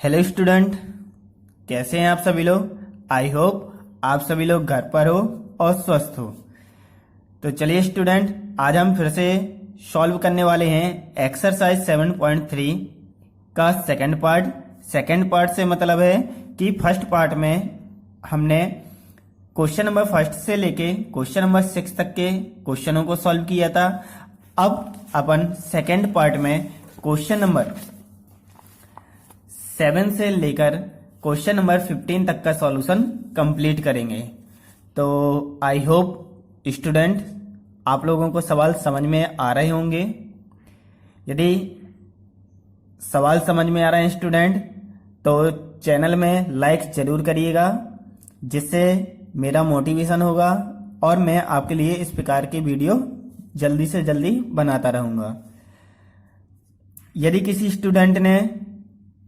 Hello student, कैसे हैं आप सभी लोग। आई होप आप सभी लोग घर पर हो और स्वस्थ हो। तो चलिए स्टूडेंट, आज हम फिर से सॉल्व करने वाले हैं एक्सरसाइज 7.3 का सेकंड पार्ट। सेकंड पार्ट से मतलब है कि फर्स्ट पार्ट में हमने क्वेश्चन नंबर फर्स्ट से लेके क्वेश्चन नंबर 6 तक के क्वेश्चनों को सॉल्व किया था। अब अपन सेकंड पार्ट में क्वेश्चन नंबर 7 से लेकर क्वेश्चन नंबर 15 तक का सॉल्यूशन कंप्लीट करेंगे। तो आई होप स्टूडेंट आप लोगों को सवाल समझ में आ रहे होंगे। यदि सवाल समझ में आ रहे हैं स्टूडेंट, तो चैनल में लाइक जरूर करिएगा, जिससे मेरा मोटिवेशन होगा और मैं आपके लिए इस प्रकार की वीडियो जल्दी से जल्दी बनाता रहूँगा। यदि किसी स्टूडेंट ने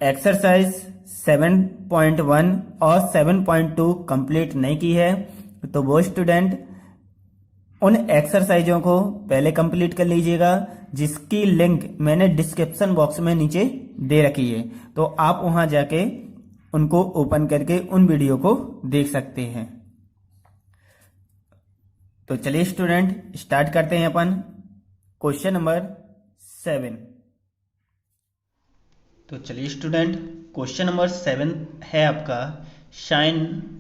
एक्सरसाइज 7.1 और 7.2 कंप्लीट नहीं की है, तो वो स्टूडेंट उन एक्सरसाइजों को पहले कंप्लीट कर लीजिएगा, जिसकी लिंक मैंने डिस्क्रिप्शन बॉक्स में नीचे दे रखी है। तो आप वहां जाके उनको ओपन करके उन वीडियो को देख सकते हैं। तो चलिए स्टूडेंट, स्टार्ट करते हैं अपन क्वेश्चन नंबर 7। तो चलिए स्टूडेंट, क्वेश्चन नंबर 7 है आपका sign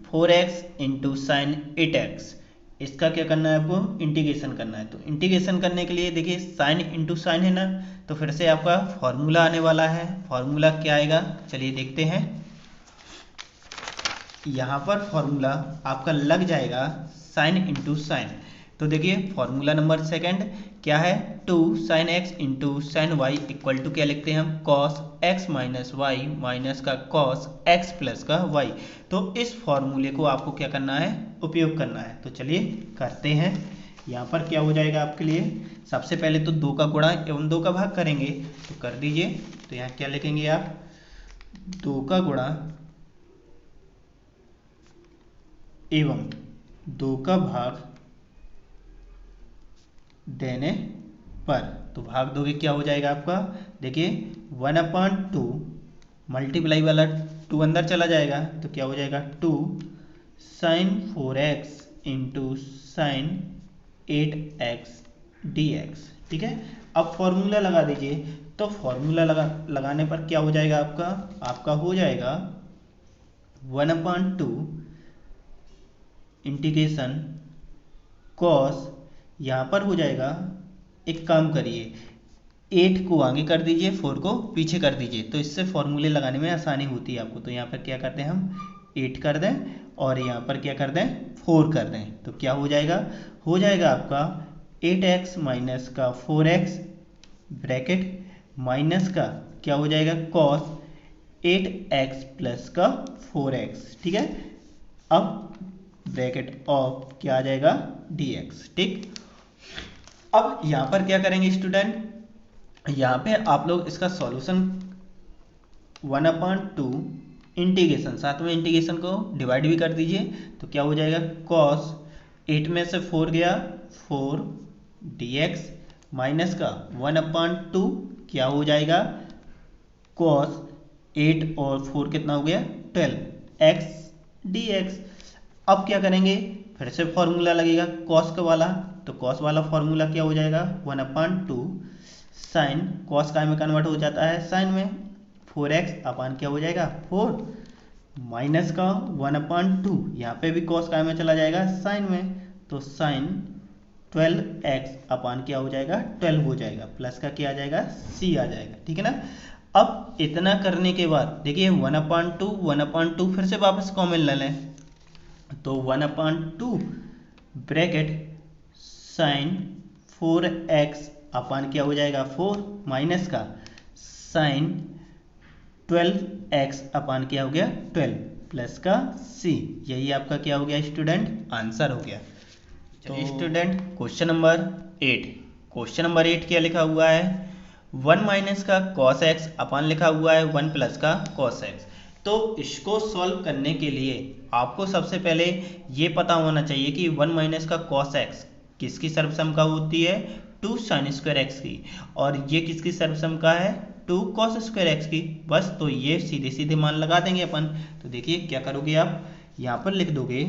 4x into sine 8x। इसका क्या करना है, आपको इंटीग्रेशन करना है। तो इंटीग्रेशन करने के लिए देखिए, साइन इंटू साइन है ना, तो फिर से आपका फॉर्मूला आने वाला है। फॉर्मूला क्या आएगा, चलिए देखते हैं। यहाँ पर फॉर्मूला आपका लग जाएगा साइन इंटू साइन। तो देखिए फॉर्मूला नंबर सेकंड क्या है, 2 sine x into sine y equal to क्या लिखते हैं हम, cos x minus y minus का कॉस एक्स प्लस का वाई। तो इस फॉर्मूले को आपको क्या करना है, उपयोग करना है। तो चलिए करते हैं। यहाँ पर क्या हो जाएगा आपके लिए, सबसे पहले तो 2 का गुणा एवं 2 का भाग करेंगे, तो कर दीजिए। तो यहाँ क्या लिखेंगे आप, 2 का गुणा एवं 2 का भाग देने पर, तो भाग दोगे क्या हो जाएगा आपका, देखिए 1/2 मल्टीप्लाई वाला 2 अंदर चला जाएगा, तो क्या हो जाएगा 2 sign 4x into sine 8x dx। ठीक है, अब फॉर्मूला लगा दीजिए। तो फॉर्मूला लगाने पर क्या हो जाएगा आपका हो जाएगा 1/2 इंटीग्रेशन कॉस, यहाँ पर हो जाएगा, एक काम करिए 8 को आगे कर दीजिए, 4 को पीछे कर दीजिए, तो इससे फॉर्मूले लगाने में आसानी होती है आपको। तो यहाँ पर क्या करते हैं हम, 8 कर दें और यहाँ पर क्या कर दें, 4 कर दें, तो क्या हो जाएगा आपका 8x माइनस का 4x ब्रैकेट माइनस का क्या हो जाएगा, कॉस 8x प्लस का 4x। ठीक है, अब ब्रैकेट ऑफ क्या आ जाएगा, dx। ठीक, अब यहां पर क्या करेंगे स्टूडेंट, यहां पे आप लोग इसका सॉल्यूशन 1/2 इंटीग्रेशन, साथ में इंटीग्रेशन को डिवाइड भी कर दीजिए, तो क्या हो जाएगा, cos 8 में से 4 गया 4 dx माइनस का 1/2 क्या हो जाएगा, cos 8 और 4 कितना हो गया 12 x dx। अब क्या करेंगे, फिर से फॉर्मूला लगेगा कॉस का वाला, तो कॉस वाला फॉर्मूला क्या हो जाएगा 1/2 साइन, कॉस का में कन्वर्ट हो जाता है साइन में, 4x अपान क्या हो जाएगा 4 माइनस का 1/2, यहाँ पे भी कॉस का में चला जाएगा साइन में, तो साइन 12x अपान क्या हो जाएगा 12 हो जाएगा, प्लस का क्या आ जाएगा c आ जाएगा। ठीक है ना, अब इतना करने के बाद देखिए 1/2 फिर से वापस कॉमन ले लें, तो 1/2 ब्रैकेट साइन 4x अपान क्या हो जाएगा 4 माइनस का साइन 12x अपान क्या हो गया 12 प्लस का c। यही आपका क्या हो गया स्टूडेंट, आंसर हो गया। तो स्टूडेंट क्वेश्चन नंबर 8 क्या लिखा हुआ है, 1 माइनस का cos x अपान लिखा हुआ है 1 प्लस का cos x। तो इसको सॉल्व करने के लिए आपको सबसे पहले ये पता होना चाहिए कि 1 माइनस का cos x किसकी सर्वसम का होती है, 2 sin स्क्वायर x की, और ये किसकी सर्वसम का है, 2 cos स्क्वायर एक्स की, बस। तो ये सीधे सीधे मान लगा देंगे अपन। तो देखिए क्या करोगे आप, यहाँ पर लिख दोगे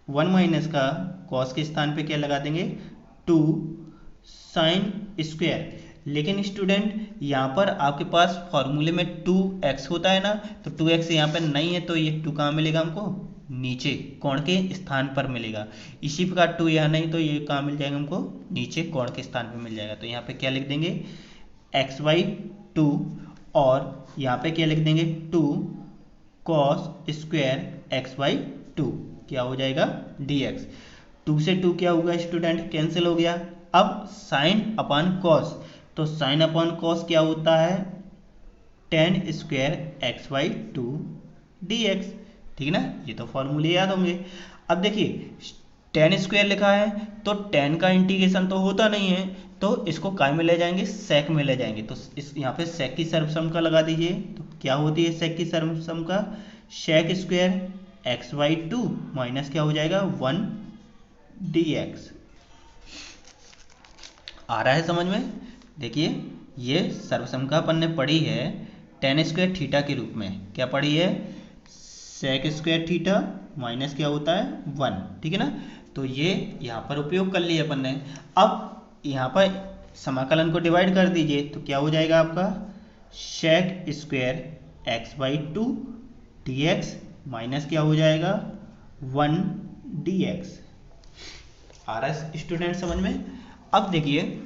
1 माइनस का cos के स्थान पे क्या लगा देंगे 2 साइन स्क्वायर। लेकिन स्टूडेंट यहाँ पर आपके पास फॉर्मूले में 2x होता है ना, तो 2x यहाँ पर नहीं है, तो ये 2 कहाँ मिलेगा हमको, नीचे कोण के स्थान पर मिलेगा। इसी प्रकार 2 यहाँ नहीं, तो ये कहाँ मिल जाएगा हमको, नीचे कोण के स्थान पर मिल जाएगा। तो यहाँ पे क्या लिख देंगे x/2 और यहाँ पे क्या लिख देंगे 2 cos स्क्वायर x/2, क्या हो जाएगा dx। 2 से 2 क्या होगा स्टूडेंट, कैंसिल हो गया। अब साइन अपॉन कॉस, तो साइन अपॉन कॉस क्या होता है tan स्क्वायर x/2 dx, ठीक है ना, ये तो फॉर्मूले याद होंगे। अब देखिए tan स्क्वायर लिखा है, तो tan का इंटीग्रेशन तो होता नहीं है, तो इसको काय में ले जाएंगे, सेक में ले जाएंगे। तो इस यहाँ पे सेक की सर्वसम का लगा दीजिए। तो क्या होती है सेक की सर्वसम का, सेक स्क्वायर x/2 माइनस क्या हो जाएगा 1 dx। आ रहा है समझ में। देखिए ये सर्वसम का अपन ने पढ़ी है tan स्क्वायर थीटा के रूप में, क्या पढ़ी है, सेक स्क्वायर थीटा माइनस क्या होता है 1, ठीक है ना। तो ये यहाँ पर उपयोग कर लिया अपन ने। अब यहाँ पर समाकलन को डिवाइड कर दीजिए, तो क्या हो जाएगा आपका sec square x/2 dx minus क्या हो जाएगा 1 dx। आ रहा है स्टूडेंट समझ में। अब देखिए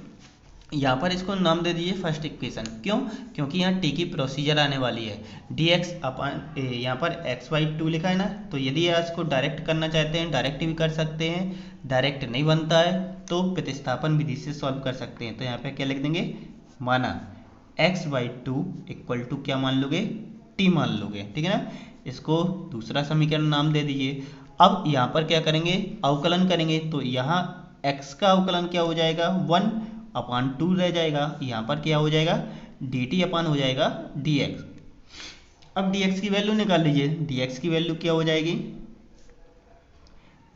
यहाँ पर इसको नाम दे दीजिए फर्स्ट इक्वेशन, क्यों, क्योंकि यहाँ टी की प्रोसीजर आने वाली है। dx अपन यहाँ पर x/2 लिखा है ना, तो यदि इसको डायरेक्ट करना चाहते हैं डायरेक्ट भी कर सकते हैं, डायरेक्ट नहीं बनता है तो प्रतिस्थापन विधि से सॉल्व कर सकते हैं। तो यहाँ पे क्या लिख देंगे, माना x/2 इक्वल टू क्या मान लोगे, t मान लोगे, ठीक है ना। इसको दूसरा समीकरण नाम दे दीजिए। अब यहाँ पर क्या करेंगे, अवकलन करेंगे, तो यहाँ x का अवकलन क्या हो जाएगा 1/2 रह जाएगा, यहाँ पर क्या हो जाएगा dt अपान हो जाएगा dx। अब dx की वैल्यू निकाल लीजिए, dx की वैल्यू क्या हो जाएगी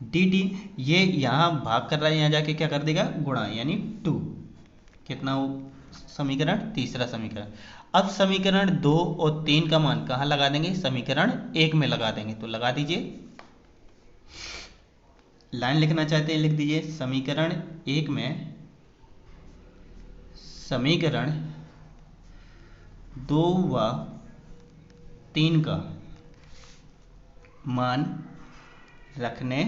dt, ये यहाँ भाग कर रहा है, यहाँ जाके क्या कर देगा गुणा, यानी 2, कितना हो समीकरण, तीसरा समीकरण। अब समीकरण 2 और 3 का मान कहाँ लगा देंगे, समीकरण 1 में लगा देंगे। तो लगा दीजिए, लाइन लिखना चाहते हैं लिख दीजिए, समीकरण 1 में समीकरण 2 व 3 का मान रखने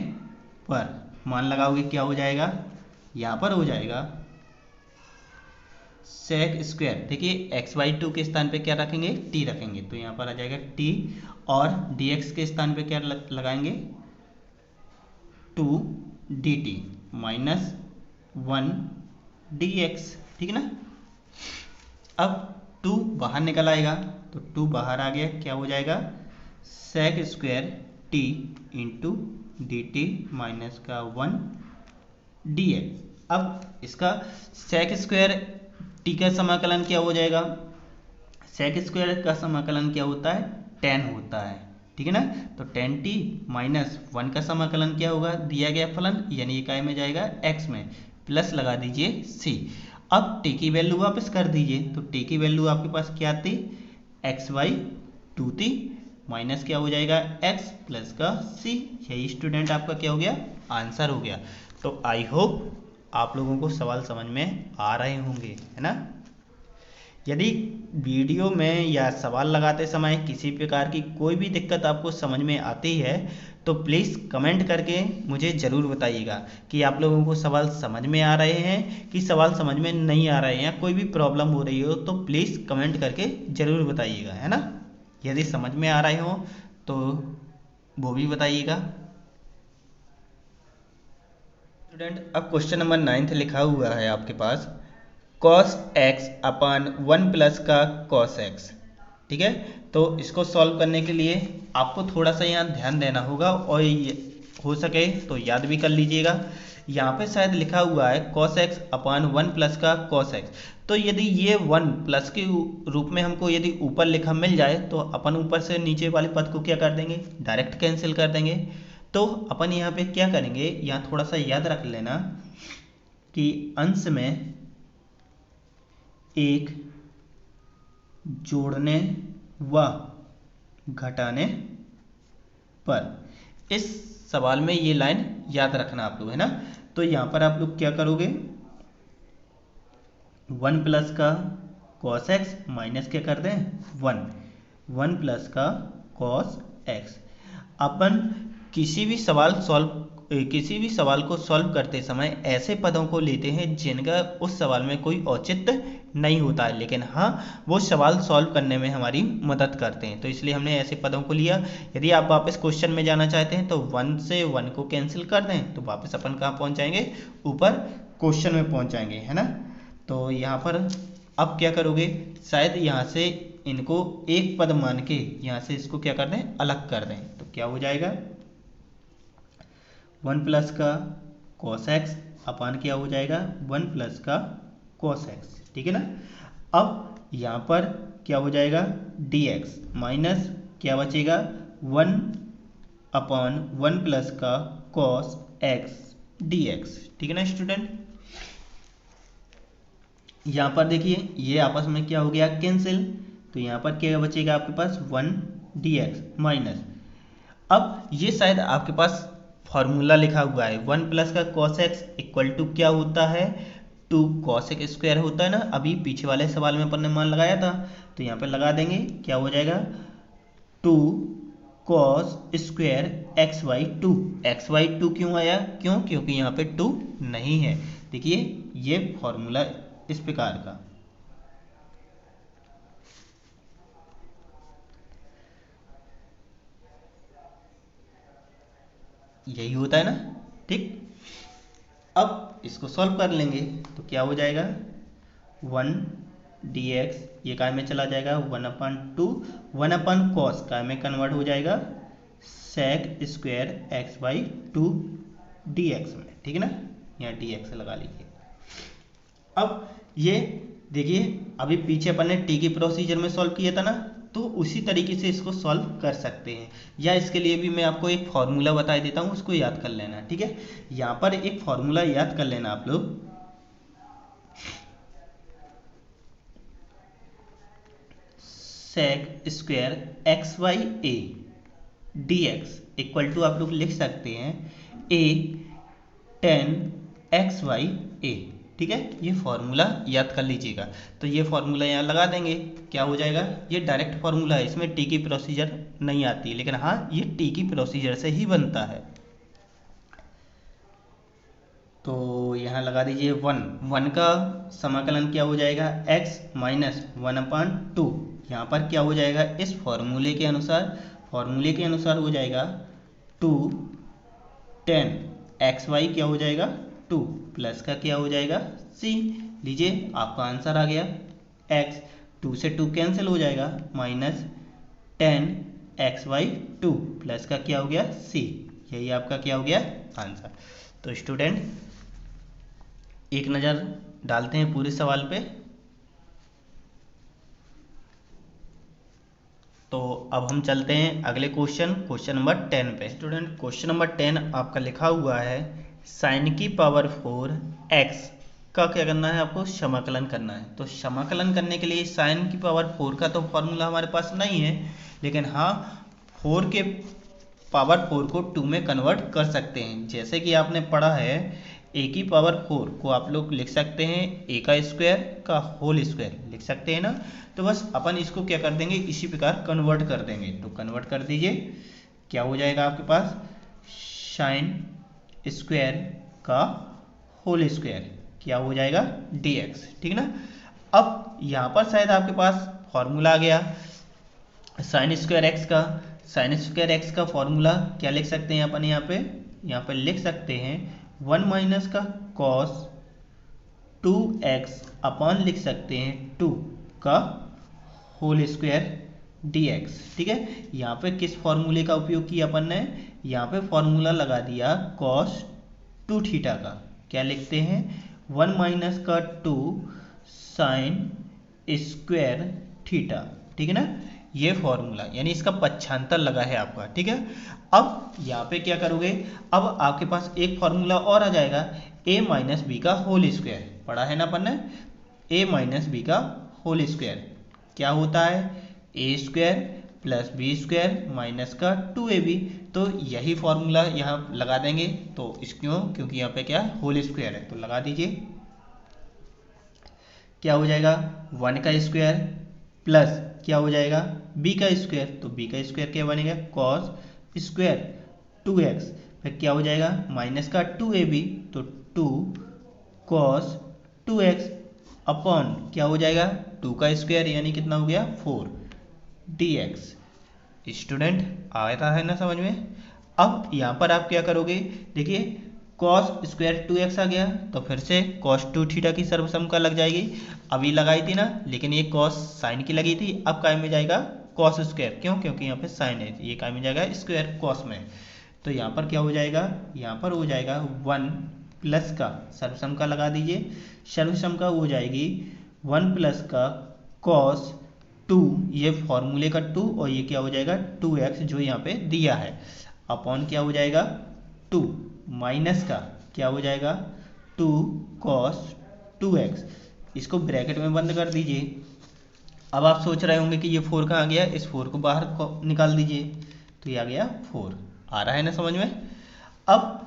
पर, मान लगाओगे क्या हो जाएगा, यहाँ पर हो जाएगा सेक स्क्वायर, देखिए x/2 के स्थान पे क्या रखेंगे t रखेंगे, तो यहाँ पर आ जाएगा t, और dx के स्थान पे क्या लगाएंगे 2 dt माइनस 1 dx, ठीक है ना। अब 2 बाहर निकल आएगा, तो 2 बाहर आ गया, क्या हो जाएगा sec square t into d t minus का 1 dx। अब इसका सेक स्क्वायर टी का समाकलन क्या हो जाएगा, सेक स्क्वायर का समाकलन क्या होता है tan होता है, ठीक है ना। तो tan t माइनस 1 का समाकलन क्या होगा, दिया गया फलन यानी इकाई में जाएगा x में, प्लस लगा दीजिए c। अब t की वैल्यू वापस कर दीजिए, तो t की वैल्यू आपके पास क्या थी x/2 थी, माइनस क्या हो जाएगा x प्लस का c। यही स्टूडेंट आपका क्या हो गया आंसर हो गया। तो आई होप आप लोगों को सवाल समझ में आ रहे होंगे, है ना। यदि वीडियो में या सवाल लगाते समय किसी प्रकार की कोई भी दिक्कत आपको समझ में आती है तो प्लीज़ कमेंट करके मुझे ज़रूर बताइएगा कि आप लोगों को सवाल समझ में आ रहे हैं कि सवाल समझ में नहीं आ रहे हैं। कोई भी प्रॉब्लम हो रही हो तो प्लीज़ कमेंट करके ज़रूर बताइएगा, है ना। यदि समझ में आ रहे हो तो वो भी बताइएगा। स्टूडेंट अब क्वेश्चन नंबर 9 लिखा हुआ है आपके पास cos x अपान 1 प्लस का cos x, ठीक है। तो इसको सॉल्व करने के लिए आपको थोड़ा सा यहाँ ध्यान देना होगा और हो सके तो याद भी कर लीजिएगा। यहाँ पे शायद लिखा हुआ है cos x अपान 1 प्लस का cos x, तो यदि ये 1 प्लस के रूप में हमको यदि ऊपर लिखा मिल जाए तो अपन ऊपर से नीचे वाले पद को क्या कर देंगे डायरेक्ट कैंसिल कर देंगे। तो अपन यहाँ पे क्या करेंगे, यहाँ थोड़ा सा याद रख लेना कि अंश में एक जोड़ने व घटाने पर। इस सवाल में ये लाइन याद रखना आप लोग, है ना। तो यहाँ पर आप लोग क्या करोगे, 1 प्लस का कॉस एक्स माइनस क्या कर दें 1 प्लस का कॉस एक्स। अपन किसी भी सवाल को सॉल्व करते समय ऐसे पदों को लेते हैं जिनका उस सवाल में कोई औचित्य नहीं होता है, लेकिन हाँ वो सवाल सॉल्व करने में हमारी मदद करते हैं, तो इसलिए हमने ऐसे पदों को लिया। यदि आप वापस क्वेश्चन में जाना चाहते हैं तो 1 से 1 को कैंसिल कर दें तो वापस अपन कहाँ पहुँच जाएंगे, ऊपर क्वेश्चन में पहुँच जाएंगे, है ना। तो यहाँ पर अब क्या करोगे, शायद यहाँ से इनको एक पद मान के यहाँ से इसको क्या कर दें, अलग कर दें, तो क्या हो जाएगा 1 प्लस का कॉस एक्स अपान क्या हो जाएगा 1 प्लस का कॉस एक्स, ठीक है ना। अब यहाँ पर क्या हो जाएगा dx माइनस क्या बचेगा 1 अपान 1 प्लस का कॉस एक्स dx, ठीक है ना स्टूडेंट। यहाँ पर देखिए ये आपस में क्या हो गया कैंसिल, तो यहाँ पर क्या बचेगा आपके पास 1 dx माइनस, अब ये शायद आपके पास फॉर्मूला लिखा हुआ है 1 प्लस का कॉस एक्स इक्वल टू क्या होता है 2 कॉस एक्स स्क्वायर होता है ना। अभी पीछे वाले सवाल में अपन ने मान लगाया था, तो यहाँ पे लगा देंगे, क्या हो जाएगा 2 कॉस स्क्वायर एक्स वाई 2 क्यों आया, क्योंकि यहाँ पे 2 नहीं है। देखिए ये फॉर्मूला इस प्रकार का, यही होता है ना, ठीक। अब इसको सॉल्व कर लेंगे तो क्या हो जाएगा 1 dx, ये काय में चला जाएगा 1/2, 1 कॉस काय में कन्वर्ट हो जाएगा sec square x by 2 dx में, ठीक है ना, यहाँ dx लगा लीजिए। अब ये देखिए अभी पीछे अपन ने टी की प्रोसीजर में सॉल्व किया था ना, तो उसी तरीके से इसको सॉल्व कर सकते हैं, या इसके लिए भी मैं आपको एक फॉर्मूला बता देता हूँ, उसको याद कर लेना, ठीक है। यहाँ पर एक फॉर्मूला याद कर लेना आप लोग, sec square x y a dx equal to आप लोग लिख सकते हैं a tan x y a, ठीक है। ये फॉर्मूला याद कर लीजिएगा, तो ये फॉर्मूला यहाँ लगा देंगे, क्या हो जाएगा, ये डायरेक्ट फॉर्मूला है, इसमें टी की प्रोसीजर नहीं आती है, लेकिन हाँ ये टी की प्रोसीजर से ही बनता है। तो यहाँ लगा दीजिए 1 का समाकलन क्या हो जाएगा x माइनस 1/2, यहाँ पर क्या हो जाएगा इस फॉर्मूले के अनुसार हो जाएगा 2 tan एक्स वाई क्या हो जाएगा 2 प्लस का क्या हो जाएगा c, लीजिए आपका आंसर आ गया x, 2 से 2 कैंसिल हो जाएगा, minus tan x y 2 plus का क्या हो गया c, यही आपका क्या हो गया आंसर। तो स्टूडेंट एक नज़र डालते हैं पूरे सवाल पे। तो अब हम चलते हैं अगले क्वेश्चन नंबर 10 पे। स्टूडेंट क्वेश्चन नंबर 10 आपका लिखा हुआ है साइन की पावर 4 एक्स का क्या करना है, आपको समाकलन करना है। तो समाकलन करने के लिए साइन की पावर 4 का तो फॉर्मूला हमारे पास नहीं है, लेकिन हाँ 4 के पावर 4 को 2 में कन्वर्ट कर सकते हैं। जैसे कि आपने पढ़ा है a की पावर 4 को आप लोग लिख सकते हैं a का स्क्वायर का होल स्क्वायर लिख सकते हैं ना, तो बस अपन इसको क्या कर देंगे इसी प्रकार कन्वर्ट कर देंगे। तो कन्वर्ट कर दीजिए, क्या हो जाएगा आपके पास साइन स्क्वायर का होल स्क्वायर क्या हो जाएगा dx, ठीक है ना। अब यहाँ पर शायद आपके पास फॉर्मूला आ गया साइन स्क्वायर एक्स का फॉर्मूला क्या लिख सकते हैं अपन, यहाँ पे लिख सकते हैं 1 माइनस का कॉस 2x अपान लिख सकते हैं 2 का होल स्क्वायर dx, ठीक है। यहाँ पे किस फॉर्मूले का उपयोग किया अपन ने, यहाँ पे फॉर्मूला लगा दिया cos 2 थीटा का, क्या लिखते हैं 1 माइनस का 2 साइन स्क्वायर थीटा, ठीक है ना। ये फॉर्मूला यानी इसका पक्षांतर लगा है आपका, ठीक है। अब यहाँ पे क्या करोगे, अब आपके पास एक फॉर्मूला और आ जाएगा a माइनस बी का होल स्क्वायर, पढ़ा है ना अपन ने a माइनस बी का होल स्क्वायर, क्या होता है, A square plus B square minus का 2ab। तो यही फॉर्मूला यहाँ लगा देंगे, तो क्यों, क्योंकि यहाँ पे क्या होल स्क्वायर है, तो लगा दीजिए। क्या हो जाएगा 1 का स्क्वायर प्लस क्या हो जाएगा b का स्क्वायर, तो b का स्क्वायर क्या बनेगा कॉस स्क्वायर 2x, फिर क्या हो जाएगा माइनस का 2ab, तो 2 कॉस 2x अपॉन क्या हो जाएगा 2 का स्क्वायर यानी कितना हो गया 4 dx। स्टूडेंट आ रहा है ना समझ में। अब यहाँ पर आप क्या करोगे, देखिए cos स्क्वायर 2x आ गया, तो फिर से cos 2 थीटा की सर्वसम्मका लग जाएगी। अभी लगाई थी ना, लेकिन ये cos साइन की लगी थी, अब काय में जाएगा cos स्क्वायर, क्यों, क्योंकि यहाँ पे साइन है, ये काय में जाएगा स्क्वायर cos में। तो यहाँ पर क्या हो जाएगा, यहाँ पर हो जाएगा 1 प्लस का सर्वसम्मका लगा दीजिए, सर्वसम्मका हो जाएगी 1 प्लस का cos 2, ये फॉर्मूले का 2, और ये क्या हो जाएगा 2x जो यहाँ पे दिया है, अपॉन क्या हो जाएगा 2 माइनस का क्या हो जाएगा 2 cos 2x, इसको ब्रैकेट में बंद कर दीजिए। अब आप सोच रहे होंगे कि ये 4 कहाँ गया, इस 4 को बाहर निकाल दीजिए, तो ये आ गया 4। आ रहा है ना समझ में। अब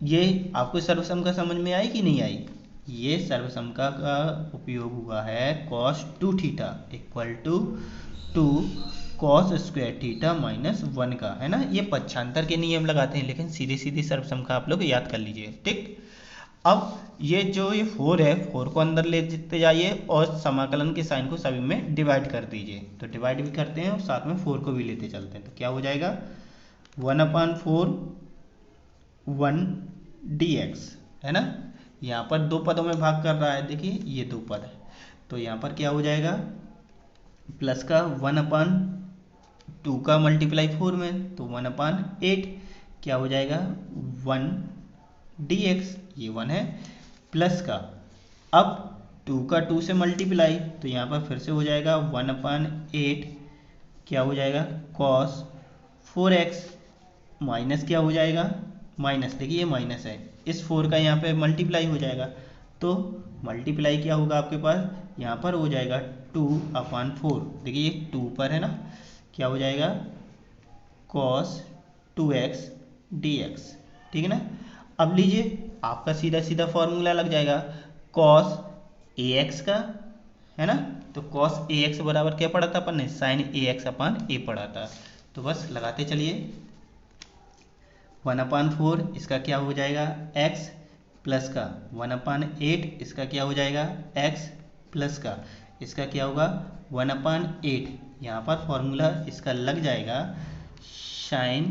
ये आपको सर्वसम्मका समझ में आई कि नहीं आई, ये सर्वसम्मका का उपयोग हुआ है cos 2 theta equal to 2 cos square theta minus 1 का, है ना। ये पक्षांतर के नियम लगाते हैं, लेकिन सीधी सीधी सर्वसम्मका आप लोग याद कर लीजिए, ठीक। अब ये जो ये 4 है, 4 को अंदर लेते जाइए और समाकलन के साइन को सभी में डिवाइड कर दीजिए, तो डिवाइड भी करते हैं और साथ में 4 को भी लेते चलते हैं, तो क्या हो जाएगा 1/4 1 dx, है ना। यहाँ पर दो पदों में भाग कर रहा है, देखिए ये दो पद है, तो यहाँ पर क्या हो जाएगा प्लस का 1/2 का मल्टीप्लाई 4 में, तो 1/8 क्या हो जाएगा 1 dx, ये 1 है, प्लस का अब 2 का 2 से मल्टीप्लाई, तो यहाँ पर फिर से हो जाएगा 1/8 क्या हो जाएगा cos 4x माइनस क्या हो जाएगा माइनस, देखिए ये माइनस है, इस 4 का यहाँ पे मल्टीप्लाई हो जाएगा, तो मल्टीप्लाई क्या होगा आपके पास यहाँ पर हो जाएगा 2/4, देखिए ये 2 पर है ना, क्या हो जाएगा cos 2x dx, ठीक है ना। अब लीजिए आपका सीधा सीधा फॉर्मूला लग जाएगा cos ax का, है ना, तो cos ax बराबर क्या पढ़ा था अपन ने sin ax/a पढ़ा था, तो बस लगाते चलिए 1/4 इसका क्या हो जाएगा x प्लस का 1/8 इसका क्या हो जाएगा x प्लस का इसका क्या होगा 1/8, यहाँ पर फॉर्मूला इसका लग जाएगा sin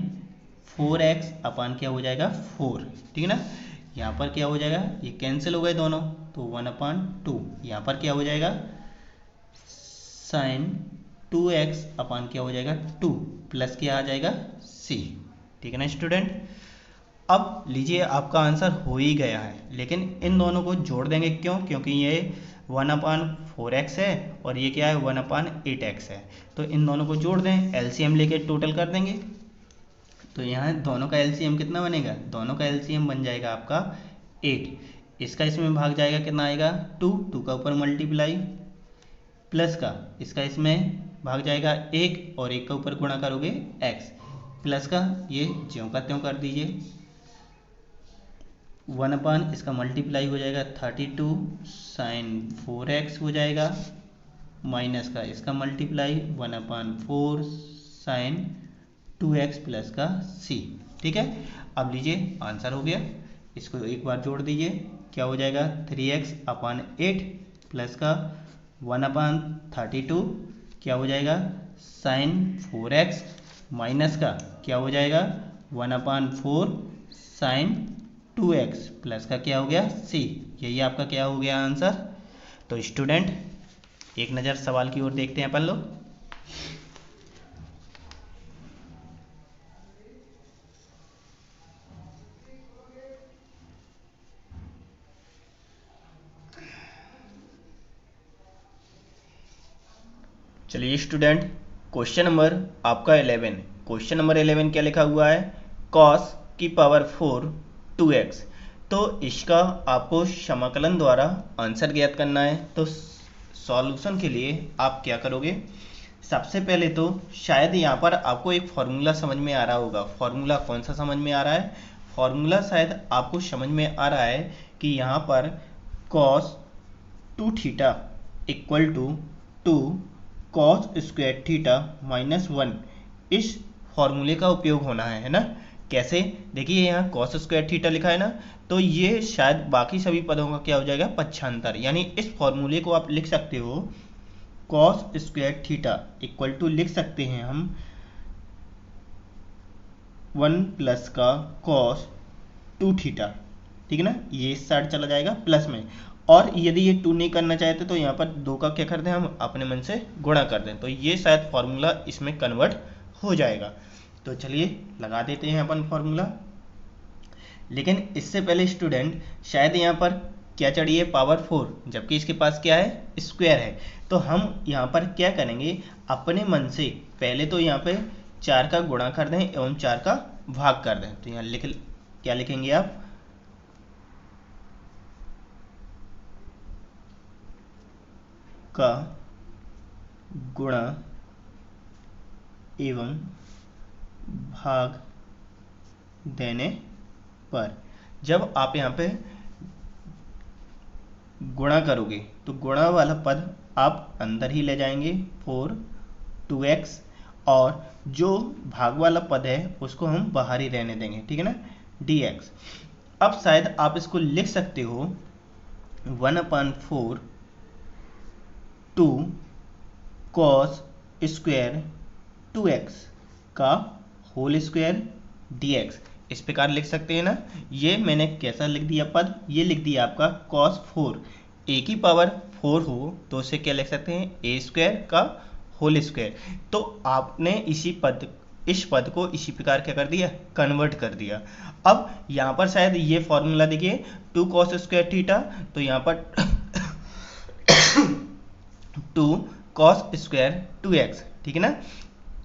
4x अपान क्या हो जाएगा 4, ठीक है ना। यहाँ पर क्या हो जाएगा ये कैंसिल हो गए दोनों, तो 1/2 यहाँ पर क्या हो जाएगा sin 2x अपान क्या हो जाएगा 2 प्लस क्या आ जाएगा c, ठीक है ना स्टूडेंट। अब लीजिए आपका आंसर हो ही गया है, लेकिन इन दोनों को जोड़ देंगे, क्यों, क्योंकि ये 1/4x है और ये क्या है 1/8x है, तो इन दोनों को जोड़ दें, एलसीएम लेके टोटल कर देंगे, तो यहाँ दोनों का एलसीएम कितना बनेगा, दोनों का एलसीएम बन जाएगा आपका 8, इसका इसमें भाग जाएगा कितना आएगा 2 का ऊपर मल्टीप्लाई प्लस का इसका इसमें भाग जाएगा 1 और 1 का ऊपर गुणा करोगे x प्लस का ये ज्यों का त्यों कर दीजिए 1/ इसका मल्टीप्लाई हो जाएगा 32 sin 4x हो जाएगा माइनस का इसका मल्टीप्लाई 1/4 sin 2x प्लस का c, ठीक है। अब लीजिए आंसर हो गया, इसको एक बार जोड़ दीजिए, क्या हो जाएगा 3x/8 प्लस का 1/32 क्या हो जाएगा sin 4x माइनस का क्या हो जाएगा 1/4 sin 2x प्लस का क्या हो गया c, यही आपका क्या हो गया आंसर। तो स्टूडेंट एक नज़र सवाल की ओर देखते हैं अपन लोग। चलिए स्टूडेंट क्वेश्चन नंबर आपका 11, क्वेश्चन नंबर 11 क्या लिखा हुआ है cos की पावर 4 2x, तो इसका आपको समाकलन द्वारा आंसर ज्ञात करना है। तो सॉल्यूशन के लिए आप क्या करोगे, सबसे पहले तो शायद यहाँ पर आपको एक फॉर्मूला समझ में आ रहा होगा। फॉर्मूला कौन सा समझ में आ रहा है, फॉर्मूला शायद आपको समझ में आ रहा है कि यहाँ पर cos 2 theta equal to 2 cos square theta minus 1, इस फॉर्मूले का उपयोग होना है ना। कैसे, देखिए यहाँ cos स्क्वायर थीटा लिखा है ना, तो ये शायद बाकी सभी पदों का क्या हो जाएगा, पक्षांतर। यानी इस फॉर्मूले को आप लिख सकते हो cos square theta equal to लिख सकते हैं हम 1 प्लस का cos 2 थीटा, ठीक है ना। ये इस साइड चला जाएगा प्लस में, और यदि ये 2 नहीं करना चाहते तो यहाँ पर 2 का क्या करते हैं, हम अपने मन से गुणा कर दें, तो ये शायद फॉर्मूला इसमें कन्वर्ट हो जाएगा। तो चलिए लगा देते हैं अपन फॉर्मूला। लेकिन इससे पहले स्टूडेंट शायद यहाँ पर क्या चाहिए, पावर 4, जबकि इसके पास क्या है, स्क्वायर है। तो हम यहाँ पर क्या करेंगे, अपने मन से पहले तो यहाँ पे 4 का गुणा कर दें एवं 4 का भाग कर दें। तो यहाँ क्या लिखेंगे आप, का गुणा एवं भाग देने पर, जब आप यहाँ पे गुणा करोगे तो गुणा वाला पद आप अंदर ही ले जाएंगे 4 2x, और जो भाग वाला पद है उसको हम बाहर ही रहने देंगे, ठीक है ना, dx। अब शायद आप इसको लिख सकते हो 1/4 2 cos स्क्वायर 2x का होल स्क्वायर dx, इस प्रकार लिख सकते हैं ना। ये मैंने कैसा लिख दिया पद, ये लिख दिया आपका cos 4, a की पावर 4 हो तो उसे क्या लिख सकते हैं, a स्क्वायर का होल स्क्वायर। तो आपने इस पद को इसी प्रकार क्या कर दिया, कन्वर्ट कर दिया। अब यहाँ पर शायद ये फॉर्मूला देखिए 2 cos स्क्वायर थीटा, तो यहाँ पर 2 cos स्क्वायर 2x, ठीक है ना,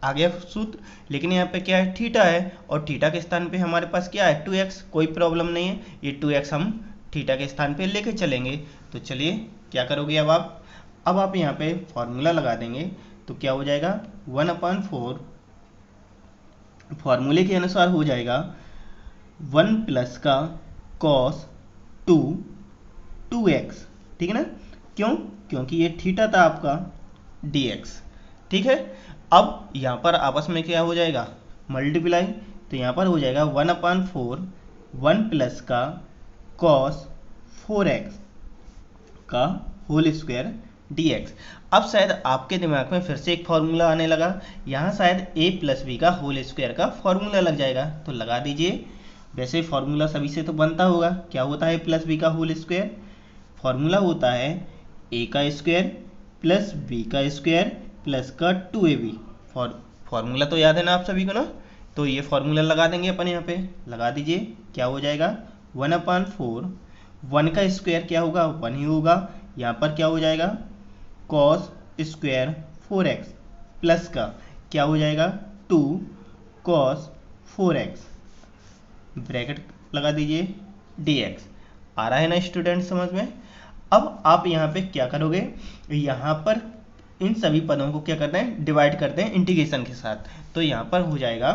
आ गया सूत्र। लेकिन यहाँ पे क्या है, थीटा है, और थीटा के स्थान पे हमारे पास क्या है, 2x, कोई प्रॉब्लम नहीं है, ये 2x हम थीटा के स्थान पे लेके चलेंगे। तो चलिए क्या करोगे अब आप यहाँ पे फॉर्मूला लगा देंगे, तो क्या हो जाएगा 1/4, फॉर्मूले के अनुसार हो जाएगा 1 प्लस का cos 2x, ठीक है ना। क्यों, क्योंकि ये थीटा था आपका dx, ठीक है। अब यहाँ पर आपस में क्या हो जाएगा, मल्टीप्लाई, तो यहाँ पर हो जाएगा 1/4 1 प्लस का cos 4x का होल स्क्वायर dx। अब शायद आपके दिमाग में फिर से एक फॉर्मूला आने लगा, यहाँ शायद a प्लस बी का होल स्क्वायर का फॉर्मूला लग जाएगा, तो लगा दीजिए। वैसे फॉर्मूला सभी से तो बनता होगा, क्या होता है प्लस बी का होल स्क्वायर, फॉर्मूला होता है a का स्क्वायर प्लस b का स्क्वायर प्लस का 2ab। फॉर्मूला तो याद है ना आप सभी को ना, तो ये फॉर्मूला लगा देंगे अपन, यहाँ पे लगा दीजिए। क्या हो जाएगा 1/4, 1 का स्क्वायर क्या होगा, 1 ही होगा, यहाँ पर क्या हो जाएगा cos स्क्वायर 4x प्लस का क्या हो जाएगा 2 cos 4x, ब्रैकेट लगा दीजिए dx। आ रहा है ना स्टूडेंट समझ में। अब आप यहाँ पे क्या करोगे, यहाँ पर इन सभी पदों को क्या करते हैं, डिवाइड करते हैं इंटीग्रेशन के साथ। तो यहाँ पर हो जाएगा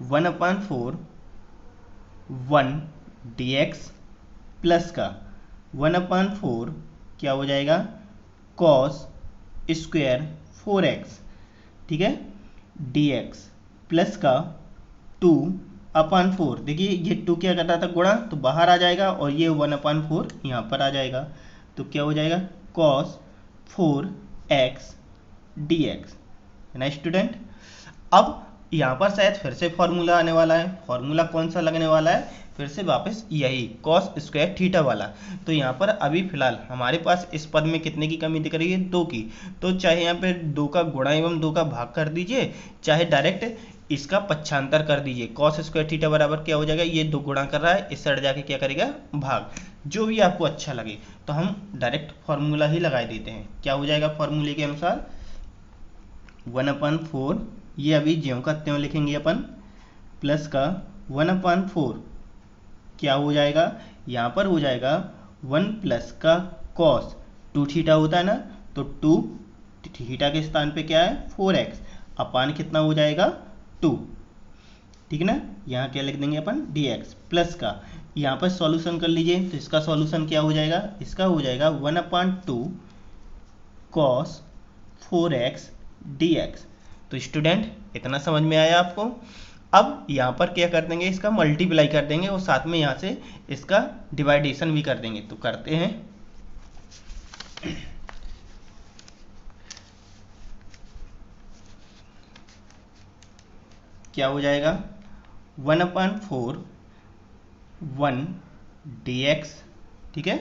1/4 1 dx प्लस का 1/4 क्या हो जाएगा cos स्क्वायर 4x, ठीक है, dx प्लस का 2/4, देखिए ये 2 क्या करता था, गुणा, तो बाहर आ जाएगा, और ये 1/4 यहाँ पर आ जाएगा, तो क्या हो जाएगा cos 4x dx, है ना स्टूडेंट। अब यहाँ पर शायद फिर से फॉर्मूला आने वाला है, फॉर्मूला कौन सा लगने वाला है, फिर से वापस यही cos स्क्वायर थीटा वाला। तो यहाँ पर अभी फिलहाल हमारे पास इस पद में कितने की कमी दिख रही है, 2 की, तो चाहे यहाँ पे 2 का गुणा एवं 2 का भाग कर दीजिए, चाहे डायरेक्ट इसका पक्षांतर कर दीजिए। cos स्क्वायर थीटा बराबर क्या हो जाएगा, ये 2 गुणा कर रहा है, इस साइड जाके क्या करेगा, भाग, जो भी आपको अच्छा लगे। तो हम डायरेक्ट फॉर्मूला ही लगा देते हैं। क्या हो जाएगा फॉर्मूले के अनुसार 1/4, ये अभी ज्यों का त्यों लिखेंगे अपन, प्लस का 1/4 क्या हो जाएगा, यहाँ पर हो जाएगा 1 प्लस का cos 2 थीटा होता है ना, तो 2 थीटा के स्थान पे क्या है 4x अपान कितना हो जाएगा 2, ठीक है ना। यहाँ क्या लिख देंगे अपन dx प्लस का, यहाँ पर सॉल्यूशन कर लीजिए तो इसका सॉल्यूशन क्या हो जाएगा, इसका हो जाएगा 1/2 cos 4x dx। तो स्टूडेंट इतना समझ में आया आपको। अब यहाँ पर क्या कर देंगे, इसका मल्टीप्लाई कर देंगे और साथ में यहाँ से इसका डिवाइडेशन भी कर देंगे। तो करते हैं, क्या हो जाएगा 1/4 1 dx, ठीक है,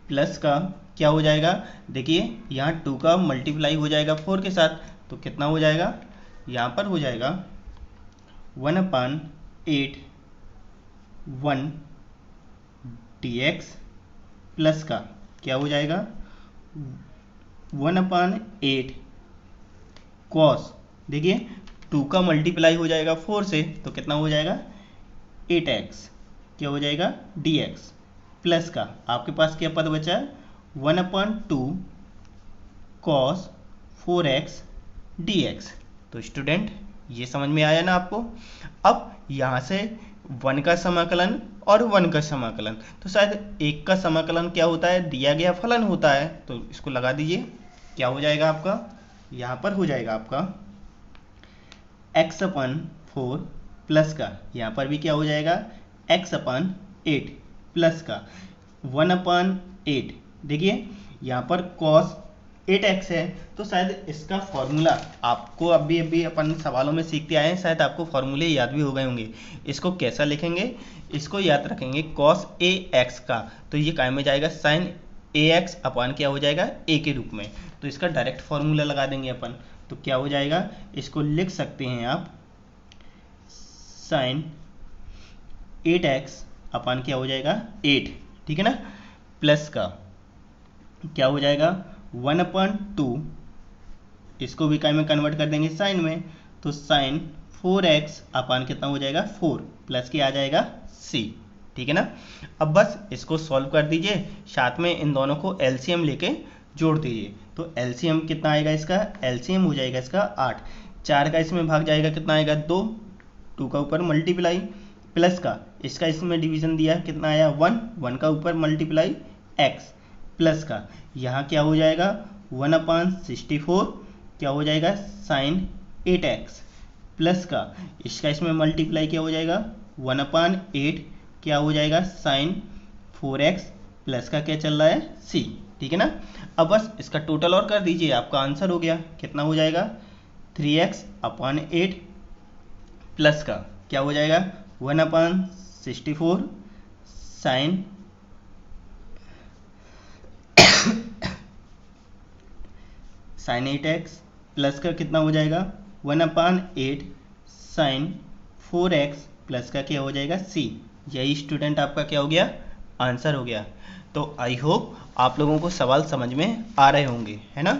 प्लस का क्या हो जाएगा, देखिए यहाँ 2 का मल्टीप्लाई हो जाएगा 4 के साथ, तो कितना हो जाएगा, यहाँ पर हो जाएगा 1/8 1 dx प्लस का क्या हो जाएगा 1/8 cos, देखिए 2 का मल्टीप्लाई हो जाएगा 4 से, तो कितना हो जाएगा 8x, क्या हो जाएगा dx प्लस का आपके पास क्या पद बचा है 1/2 cos 4x dx। तो स्टूडेंट ये समझ में आया ना आपको। अब यहाँ से 1 का समाकलन और 1 का समाकलन, तो शायद 1 का समाकलन क्या होता है, दिया गया फलन होता है, तो इसको लगा दीजिए। क्या हो जाएगा आपका, यहाँ पर हो जाएगा आपका x/4 प्लस का, यहाँ पर भी क्या हो जाएगा x/8 प्लस का 1/8, देखिए यहाँ पर cos 8x है, तो शायद इसका फॉर्मूला आपको अभी अपन सवालों में सीखते आए हैं, शायद आपको फॉर्मूले याद भी हो गए होंगे। इसको कैसा लिखेंगे, इसको याद रखेंगे cos ax का, तो ये काय में जाएगा sin ax अपान क्या हो जाएगा a के रूप में, तो इसका डायरेक्ट फॉर्मूला लगा देंगे अपन। तो क्या हो जाएगा, इसको लिख सकते हैं आप sin 8x अपान क्या हो जाएगा 8, ठीक है ना, प्लस का क्या हो जाएगा 1/2, इसको भी काय में कन्वर्ट कर देंगे साइन में, तो sin 4x अपान कितना हो जाएगा 4 प्लस के आ जाएगा c, ठीक है ना। अब बस इसको सॉल्व कर दीजिए, साथ में इन दोनों को एलसीएम लेके जोड़ दीजिए। तो एलसीएम कितना आएगा, इसका एलसीएम हो जाएगा इसका 8, 4 का इसमें भाग जाएगा कितना आएगा 2, 2 का ऊपर मल्टीप्लाई प्लस का इसका इसमें डिवीजन दिया कितना आया 1, 1 का ऊपर मल्टीप्लाई x प्लस का यहाँ क्या हो जाएगा 1/64, क्या हो जाएगा sin 8x प्लस का इसका इसमें मल्टीप्लाई क्या हो जाएगा 1/8, क्या हो जाएगा sin 4x प्लस का क्या चल रहा है c, ठीक है ना। अब बस इसका टोटल और कर दीजिए, आपका आंसर हो गया, कितना हो जाएगा 3x/8 प्लस का क्या हो जाएगा 1/64 sin 8x प्लस का कितना हो जाएगा 1/8 sin 4x प्लस का क्या हो जाएगा c। यही स्टूडेंट आपका क्या हो गया आंसर हो गया। तो आई होप आप लोगों को सवाल समझ में आ रहे होंगे, है ना।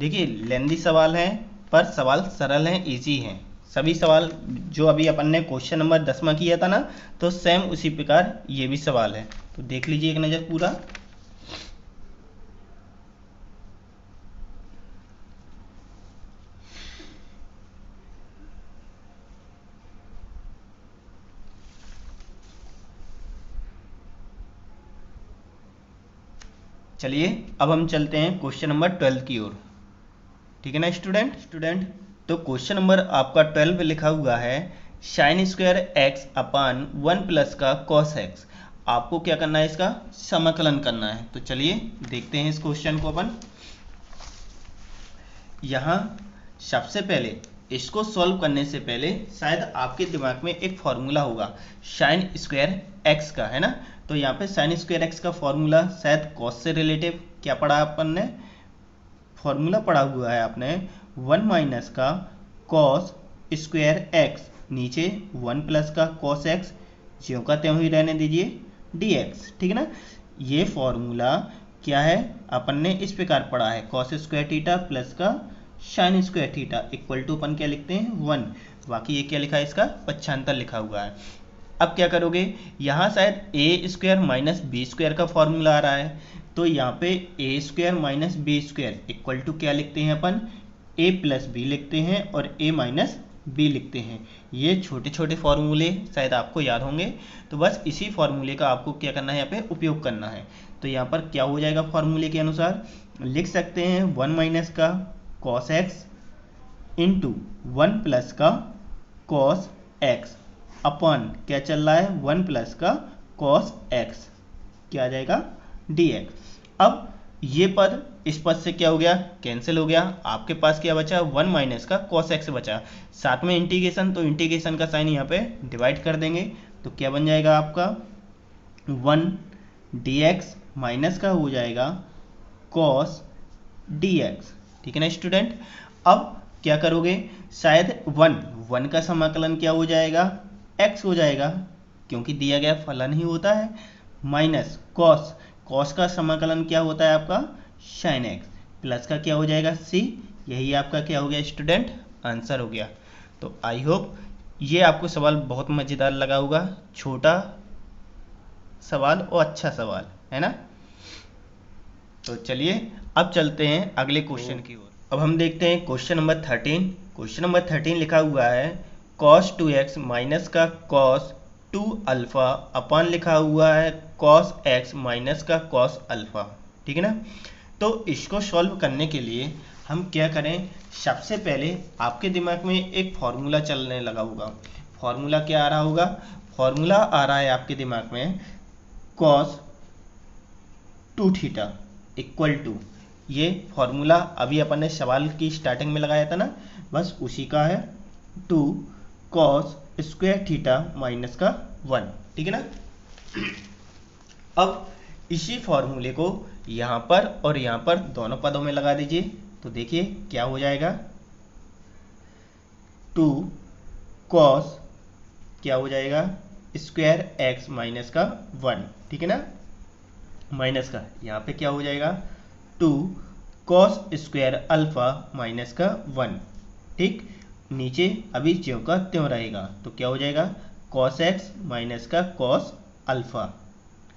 देखिए लेंदी सवाल हैं पर सवाल सरल हैं, इजी हैं। सभी सवाल जो अभी अपन ने क्वेश्चन नंबर 10वां किया था ना, तो सेम उसी प्रकार ये भी सवाल है। तो देख लीजिए एक नज़र पूरा। चलिए अब हम चलते हैं क्वेश्चन नंबर 12 की ओर, ठीक है ना स्टूडेंट। तो क्वेश्चन नंबर आपका 12 लिखा हुआ है sin स्क्वायर एक्स अपान 1 प्लस का cos x। आपको क्या करना है, इसका समाकलन करना है। तो चलिए देखते हैं इस क्वेश्चन को अपन। यहाँ सबसे पहले इसको सॉल्व करने से पहले शायद आपके दिमाग में एक फॉर्मूला होगा sin स्क्वायर एक्स का, है ना। तो यहाँ पे sin स्क्वायर एक्स का फॉर्मूला शायद cos से रिलेटिव क्या पढ़ा अपन ने, फॉर्मूला पढ़ा हुआ है आपने 1 माइनस का cos स्क्वायर एक्स, नीचे 1 प्लस का cos x, ज्यों का त्यों ही रहने दीजिए dx, ठीक है ना। ये फॉर्मूला क्या है, अपन ने इस प्रकार पढ़ा है cos स्क्वायर थीटा प्लस का sin square theta equal to अपन क्या लिखते हैं 1। बाकी ये क्या लिखा है, इसका पक्षांतर लिखा हुआ है। अब क्या करोगे, यहाँ शायद A square minus B square का फॉर्मूला आ रहा है, तो यहाँ पे A square minus B square equal to क्या लिखते हैं अपन, ए प्लस बी लिखते हैं और ए माइनस बी लिखते हैं। ये छोटे छोटे फॉर्मूले शायद आपको याद होंगे, तो बस इसी फॉर्मूले का आपको क्या करना है, यहाँ पे उपयोग करना है। तो यहाँ पर क्या हो जाएगा, फॉर्मूले के अनुसार लिख सकते हैं 1 माइनस का कॉस एक्स इंटू 1 प्लस का कॉस एक्स अपन क्या चल रहा है, 1 प्लस का कॉस एक्स, क्या आ जाएगा dx। अब ये पद इस पद से क्या हो गया, कैंसिल हो गया, आपके पास क्या बचा, 1 माइनस का कॉस एक्स बचा, साथ में इंटीग्रेशन, तो इंटीग्रेशन का साइन यहाँ पे डिवाइड कर देंगे, तो क्या बन जाएगा आपका 1 dx माइनस का हो जाएगा कॉस dx। ठीक है ना स्टूडेंट। अब क्या करोगे, शायद 1 का समाकलन क्या हो जाएगा, x हो जाएगा, क्योंकि दिया गया फलन ही होता है, माइनस कॉस का समाकलन क्या होता है आपका साइन एक्स, प्लस का क्या हो जाएगा c, यही आपका क्या हो गया स्टूडेंट, आंसर हो गया। तो आई होप ये आपको सवाल बहुत मज़ेदार लगा होगा, छोटा सवाल और अच्छा सवाल है ना। तो चलिए अब चलते हैं अगले क्वेश्चन की ओर। अब हम देखते हैं क्वेश्चन नंबर 13। क्वेश्चन नंबर 13 लिखा हुआ है cos 2x माइनस का cos 2 अल्फ़ा अपन लिखा हुआ है cos x माइनस का cos अल्फ़ा। ठीक है ना। तो इसको सॉल्व करने के लिए हम क्या करें, सबसे पहले आपके दिमाग में एक फॉर्मूला चलने लगा होगा। फॉर्मूला क्या आ रहा होगा, फॉर्मूला आ रहा है आपके दिमाग में cos 2 थीटा इक्वल टू, ये फॉर्मूला अभी अपन ने सवाल की स्टार्टिंग में लगाया था ना, बस उसी का है, 2 cos स्क्वायर थीटा माइनस का 1। ठीक है ना। अब इसी फॉर्मूले को यहाँ पर और यहाँ पर दोनों पदों में लगा दीजिए, तो देखिए क्या हो जाएगा, 2 cos क्या हो जाएगा स्क्वायर एक्स माइनस का 1। ठीक है ना, माइनस का यहाँ पे क्या हो जाएगा 2 cos स्क्वायर अल्फा माइनस का 1। ठीक, नीचे अभी ज्यों का त्यों रहेगा, तो क्या हो जाएगा cos x माइनस का cos अल्फा,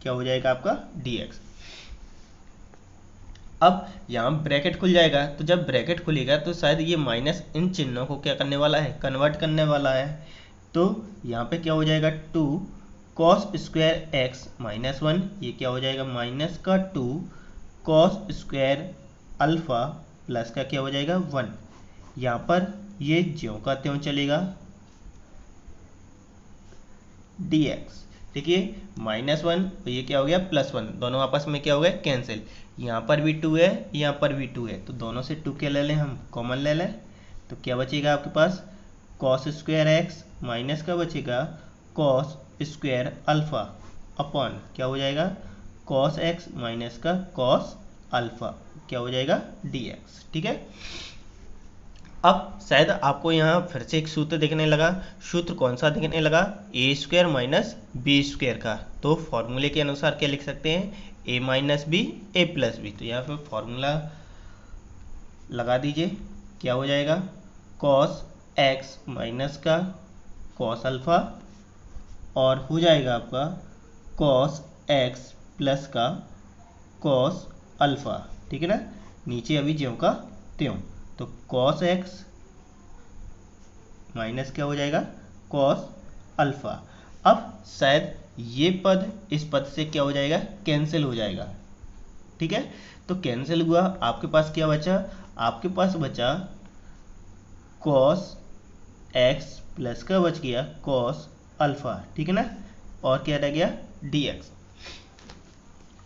क्या हो जाएगा आपका dx। अब यहाँ ब्रैकेट खुल जाएगा, तो जब ब्रैकेट खुलेगा तो शायद ये माइनस इन चिन्हों को क्या करने वाला है, कन्वर्ट करने वाला है। तो यहाँ पे क्या हो जाएगा 2 cos स्क्वायर एक्स माइनस 1, ये क्या हो जाएगा माइनस का 2 cos स्क्वायर अल्फा प्लस का क्या हो जाएगा 1। यहाँ पर ये ज्यों का त्यों चलेगा dx। देखिए -1 और ये क्या हो गया +1, दोनों आपस में क्या हो गया कैंसिल, यहाँ पर भी 2 है यहाँ पर भी 2 है, तो दोनों से 2 के ले लें हम, कॉमन ले लें, तो क्या बचेगा आपके पास cos स्क्वायर एक्स माइनस का बचेगा cos स्क्वायर अल्फा अपॉन क्या हो जाएगा cos x माइनस का cos अल्फा, क्या हो जाएगा dx। ठीक है। अब शायद आपको यहाँ फिर से एक सूत्र दिखने लगा, सूत्र कौन सा दिखने लगा, ए स्क्वायर माइनस बी स्क्वायर का। तो फॉर्मूले के अनुसार क्या लिख सकते हैं, ए माइनस बी ए प्लस बी। तो यहाँ पे फॉर्मूला लगा दीजिए, क्या हो जाएगा cos x माइनस का cos अल्फा और हो जाएगा आपका cos x प्लस का cos अल्फा। ठीक है ना, नीचे अभी ज्यों का त्यों, तो cos x माइनस क्या हो जाएगा cos अल्फा। अब शायद ये पद इस पद से क्या हो जाएगा कैंसिल हो जाएगा। ठीक है, तो कैंसिल हुआ, आपके पास क्या बचा, आपके पास बचा cos x प्लस का बच गया cos अल्फा। ठीक है ना, और क्या रह गया dx।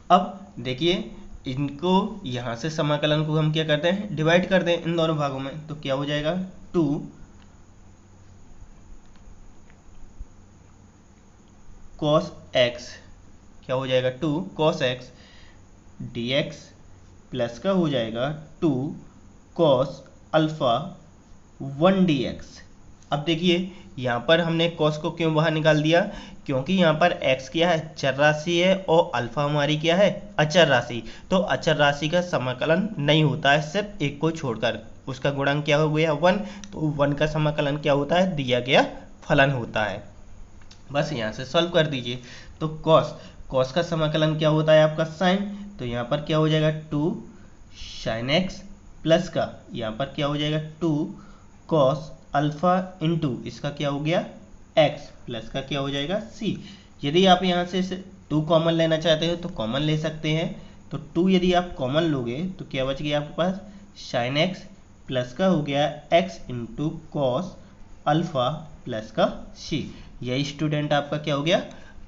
अब देखिए इनको यहाँ से समाकलन को हम क्या करते हैं, डिवाइड कर दें इन दोनों भागों में, तो क्या हो जाएगा 2 cos x, क्या हो जाएगा 2 cos x dx प्लस का हो जाएगा 2 cos अल्फा 1 dx। अब देखिए यहाँ पर हमने cos को क्यों बाहर निकाल दिया, क्योंकि यहाँ पर x क्या है चर राशि है और अल्फा हमारी क्या है अचर राशि। तो अचर राशि का समाकलन नहीं होता है सिर्फ एक को छोड़कर, उसका गुणांक क्या हो गया 1, तो 1 का समाकलन क्या होता है दिया गया फलन होता है। बस यहाँ से सॉल्व कर दीजिए। तो कॉस का समाकलन क्या होता है आपका साइन, तो यहाँ पर क्या हो जाएगा 2 साइन एक्स प्लस का यहाँ पर क्या हो जाएगा 2 कॉस अल्फा इंटू इसका क्या हो गया एक्स प्लस का क्या हो जाएगा सी। यदि आप यहाँ से 2 कॉमन लेना चाहते हो तो कॉमन ले सकते हैं। तो 2 यदि आप कॉमन लोगे तो क्या बच गया आपके पास साइन एक्स प्लस का हो गया x into cos alpha plus का सी। यही स्टूडेंट आपका क्या हो गया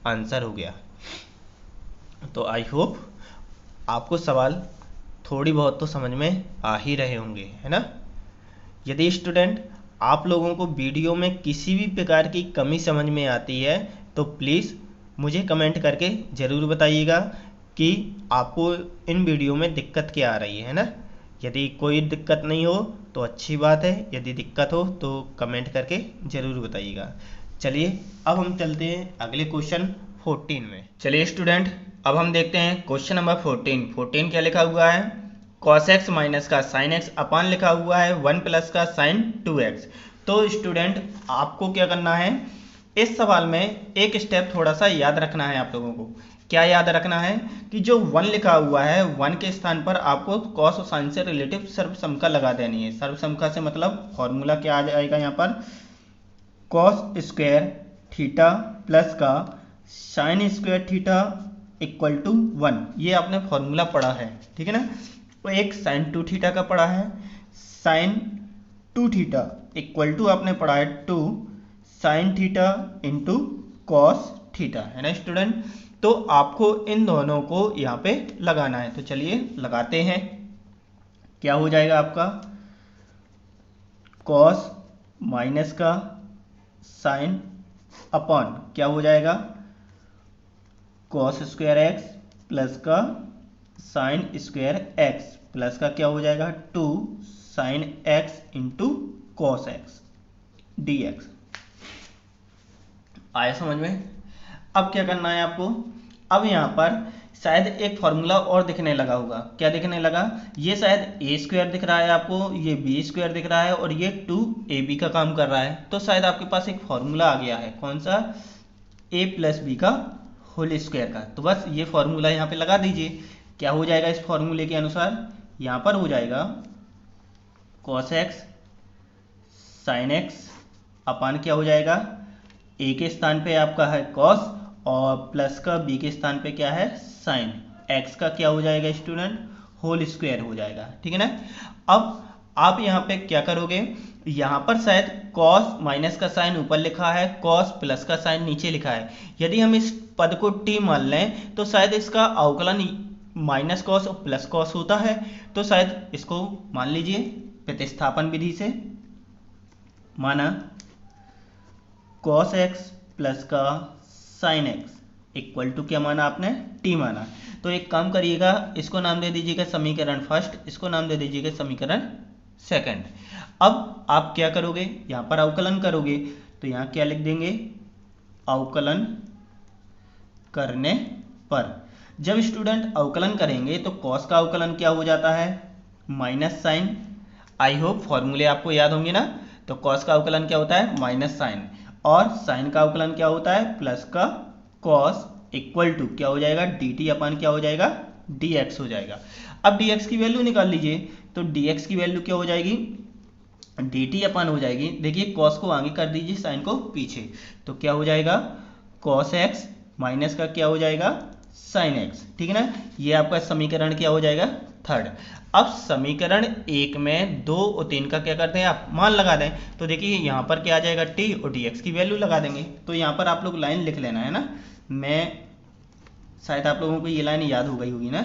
आंसर हो गया। तो आई होप आपको सवाल थोड़ी बहुत तो समझ में आ ही रहे होंगे, है ना। यदि स्टूडेंट आप लोगों को वीडियो में किसी भी प्रकार की कमी समझ में आती है तो प्लीज़ मुझे कमेंट करके ज़रूर बताइएगा कि आपको इन वीडियो में दिक्कत क्या आ रही है ना। यदि कोई दिक्कत नहीं हो तो अच्छी बात है, यदि दिक्कत हो तो कमेंट करके ज़रूर बताइएगा। चलिए अब हम चलते हैं अगले क्वेश्चन 14 में। चलिए स्टूडेंट अब हम देखते हैं क्वेश्चन नंबर 14 क्या लिखा हुआ है cos x माइनस का sin x अपान लिखा हुआ है 1 प्लस का sin 2x। तो स्टूडेंट आपको क्या करना है इस सवाल में एक स्टेप थोड़ा सा याद रखना है आप लोगों को। क्या याद रखना है कि जो 1 लिखा हुआ है 1 के स्थान पर आपको cos और sin से रिलेटिव सर्वसमका लगा देनी है। सर्वसमका से मतलब फॉर्मूला क्या आ जाएगा यहाँ पर cos स्क्वायर थीटा प्लस का sin square theta equal to 1। ये आपने फॉर्मूला पढ़ा है, ठीक है ना। तो एक sin 2 थीटा का पढ़ा है sin 2 थीटा इक्वल टू आपने पढ़ा है 2 sin theta into cos theta, है ना स्टूडेंट। तो आपको इन दोनों को यहाँ पे लगाना है। तो चलिए लगाते हैं। क्या हो जाएगा आपका cos माइनस का sin अपॉन क्या हो जाएगा cos स्क्वायर एक्स प्लस का sin स्क्वायर एक्स प्लस का क्या हो जाएगा 2 sin x into cos x D x. आया समझ में। अब क्या करना है आपको, अब यहाँ पर शायद एक फॉर्मूला और दिखने लगा होगा। क्या दिखने लगा, ये शायद ए स्क्वायर दिख रहा है आपको, ये बी स्क्वायर दिख रहा है और ये 2ab का काम कर रहा है। तो शायद आपके पास एक फॉर्मूला आ गया है, कौन सा a प्लस बी का होल स्क्वायर का। तो बस ये फॉर्मूला यहाँ पे लगा दीजिए। क्या हो जाएगा इस फॉर्मूले के अनुसार, यहाँ पर हो जाएगा cos x sin x अपान क्या हो जाएगा a के स्थान पे आपका है cos और प्लस का b के स्थान पे क्या है sin। x का क्या हो जाएगा स्टूडेंट होल स्क्वायर हो जाएगा, ठीक है ना। अब आप यहाँ पे क्या करोगे, यहाँ पर शायद cos माइनस का साइन ऊपर लिखा है, cos प्लस का साइन नीचे लिखा है। यदि हम इस पद को t मान लें तो शायद इसका अवकलन माइनस कॉस और प्लस कॉस होता है। तो शायद इसको मान लीजिए प्रतिस्थापन विधि से माना cos x प्लस का sin x इक्वल टू क्या माना आपने t माना। तो एक काम करिएगा, इसको नाम दे दीजिएगा समीकरण फर्स्ट, इसको नाम दे दीजिएगा समीकरण सेकंड। अब आप क्या करोगे, यहाँ पर अवकलन करोगे तो यहाँ क्या लिख देंगे अवकलन करने पर। जब स्टूडेंट अवकलन करेंगे तो cos का अवकलन क्या हो जाता है माइनस साइन। आई होप फॉर्मूले आपको याद होंगे ना। तो cos का अवकलन क्या होता है माइनस साइन और साइन का अवकलन क्या होता है प्लस का cos इक्वल टू क्या हो जाएगा dt अपान क्या हो जाएगा dx हो जाएगा। अब dx की वैल्यू निकाल लीजिए। तो dx की वैल्यू क्या हो जाएगी dt अपान हो जाएगी, देखिए cos को आगे कर दीजिए साइन को पीछे, तो क्या हो जाएगा cos x माइनस का क्या हो जाएगा sin x, ठीक है ना। ये आपका समीकरण क्या हो जाएगा थर्ड। अब समीकरण 1 में 2 और 3 का क्या करते हैं आप मान लगा दें। तो देखिए यहाँ पर क्या आ जाएगा t और dx की वैल्यू लगा देंगे। तो यहाँ पर आप लोग लाइन लिख लेना है ना, मैं शायद आप लोगों को ये लाइन याद हो गई होगी ना।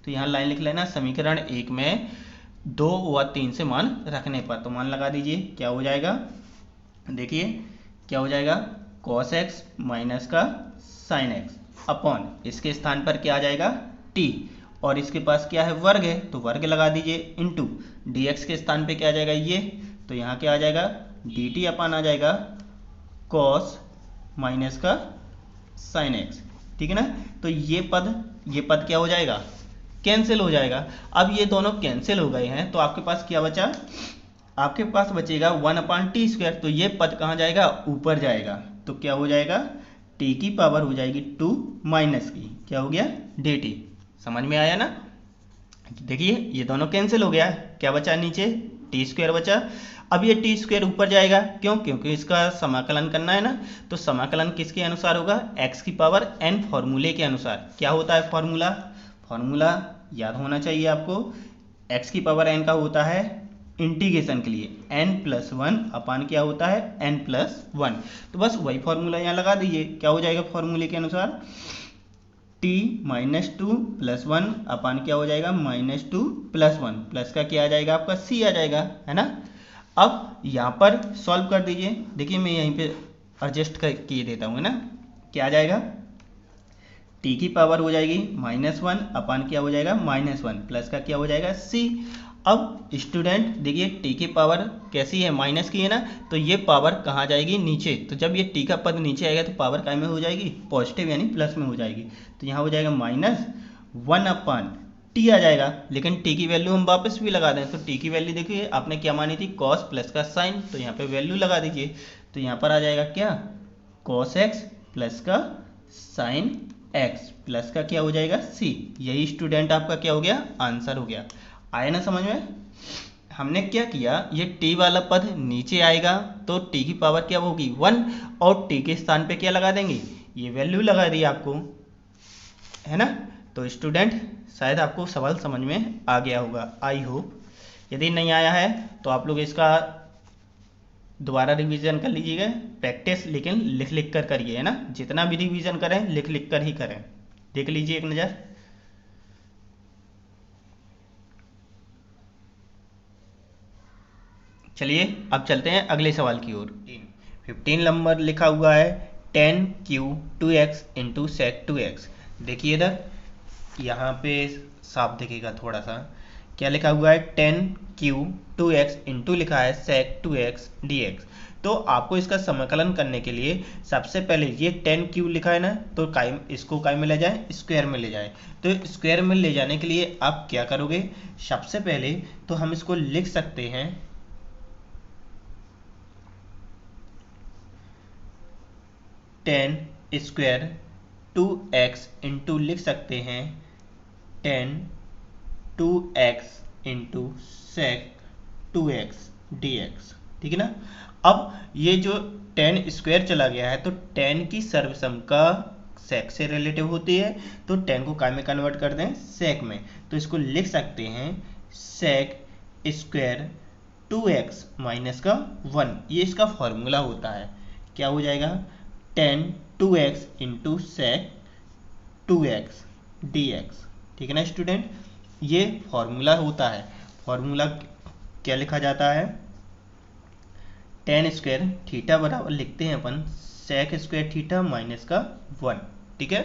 तो यहाँ लाइन लिख लेना समीकरण 1 में 2 व 3 से मान रखने पर। तो मान लगा दीजिए क्या हो जाएगा, देखिए क्या हो जाएगा cos x माइनस का sin x अपॉन इसके स्थान पर क्या आ जाएगा t और इसके पास क्या है वर्ग है तो वर्ग लगा दीजिए इंटू dx के स्थान पे क्या आ जाएगा ये, तो यहाँ क्या आ जाएगा dt अपान आ जाएगा cos माइनस का sin x, ठीक है ना। तो ये पद क्या हो जाएगा कैंसिल हो जाएगा। अब ये दोनों कैंसिल हो गए हैं तो आपके पास क्या बचा, आपके पास बचेगा 1/t²। तो ये पद कहाँ जाएगा ऊपर जाएगा। तो क्या हो जाएगा, टी की पावर हो जाएगी 2 माइनस की क्या हो गया dt। समझ में आया ना। देखिए ये दोनों कैंसिल हो गया, क्या बचा नीचे टी स्क्वायर बचा। अब ये टी स्क्वायर ऊपर जाएगा, क्यों, क्योंकि इसका समाकलन करना है ना। तो समाकलन किसके अनुसार होगा, x की पावर n फॉर्मूले के अनुसार। क्या होता है फॉर्मूला, फॉर्मूला याद होना चाहिए आपको, x की पावर n का होता है इंटीग्रेशन के लिए n+1 अपान क्या होता है n+1। तो बस वही फॉर्मूला यहाँ लगा दीजिए, क्या हो जाएगा फॉर्मूले के अनुसार t -2 + 1 अपान क्या हो जाएगा -2 + 1 प्लस का क्या आ जाएगा आपका c आ जाएगा, है ना। अब यहाँ पर सॉल्व कर दीजिए, देखिए मैं यहीं पे एडजस्ट किए देता हूँ, है ना। क्या आ जाएगा, t की पावर हो जाएगी -1 अपान क्या हो जाएगा -1 प्लस का क्या हो जाएगा c। अब स्टूडेंट देखिए t की पावर कैसी है, माइनस की है ना, तो ये पावर कहाँ जाएगी नीचे। तो जब ये t का पद नीचे आएगा तो पावर काय में हो जाएगी, पॉजिटिव यानी प्लस में हो जाएगी। तो यहाँ हो जाएगा -1 अपान t आ जाएगा, लेकिन t की वैल्यू हम वापस भी लगा दें तो t की वैल्यू देखिए आपने क्या मानी थी, cos प्लस का साइन, तो यहाँ पे वैल्यू लगा दीजिए। तो यहाँ पर आ जाएगा क्या, cos x प्लस का साइन x प्लस का क्या हो जाएगा c। यही स्टूडेंट आपका क्या हो गया, आंसर हो गया। आया ना समझ में। हमने क्या किया, ये t वाला पद नीचे आएगा तो t की पावर क्या होगी 1 और t के स्थान पे क्या लगा देंगे, ये वैल्यू लगा दी आपको, है ना। तो स्टूडेंट शायद आपको सवाल समझ में आ गया होगा, आई होप। यदि नहीं आया है तो आप लोग इसका दोबारा रिवीजन कर लीजिएगा, प्रैक्टिस लेकिन लिख लिख कर करिए, है ना। जितना भी रिवीजन करें लिख लिख कर ही करें। देख लीजिए एक नज़र। चलिए अब चलते हैं अगले सवाल की ओर। 15 नंबर लिखा हुआ है 10q 2x into sec 2x। देखिए इधर यहाँ पे साफ दिखेगा थोड़ा सा, क्या लिखा हुआ है 10q 2x इंटू लिखा है sec 2x dx। तो आपको इसका समाकलन करने के लिए सबसे पहले ये 10q लिखा है ना, तो इसको काय में ले जाए, स्क्वायर में ले जाए। तो स्क्वायर में ले जाने के लिए आप क्या करोगे, सबसे पहले तो हम इसको लिख सकते हैं 10 स्क्वायर 2x इंटू लिख सकते हैं 10 2x into sec 2x dx, ठीक है ना। अब ये जो 10 स्क्वायर चला गया है तो 10 की सर्वसम का sec से रिलेटिव होती है, तो 10 को काय में कन्वर्ट कर दें, sec में। तो इसको लिख सकते हैं sec स्क्वायर 2x माइनस का 1, ये इसका फॉर्मूला होता है। क्या हो जाएगा 10 2x into sec 2x dx, ठीक है ना स्टूडेंट। ये फॉर्मूला होता है। फॉर्मूला क्या लिखा जाता है, 10 स्क्वायर थीटा बराबर लिखते हैं अपन sec स्क्वायर थीटा माइनस का 1, ठीक है।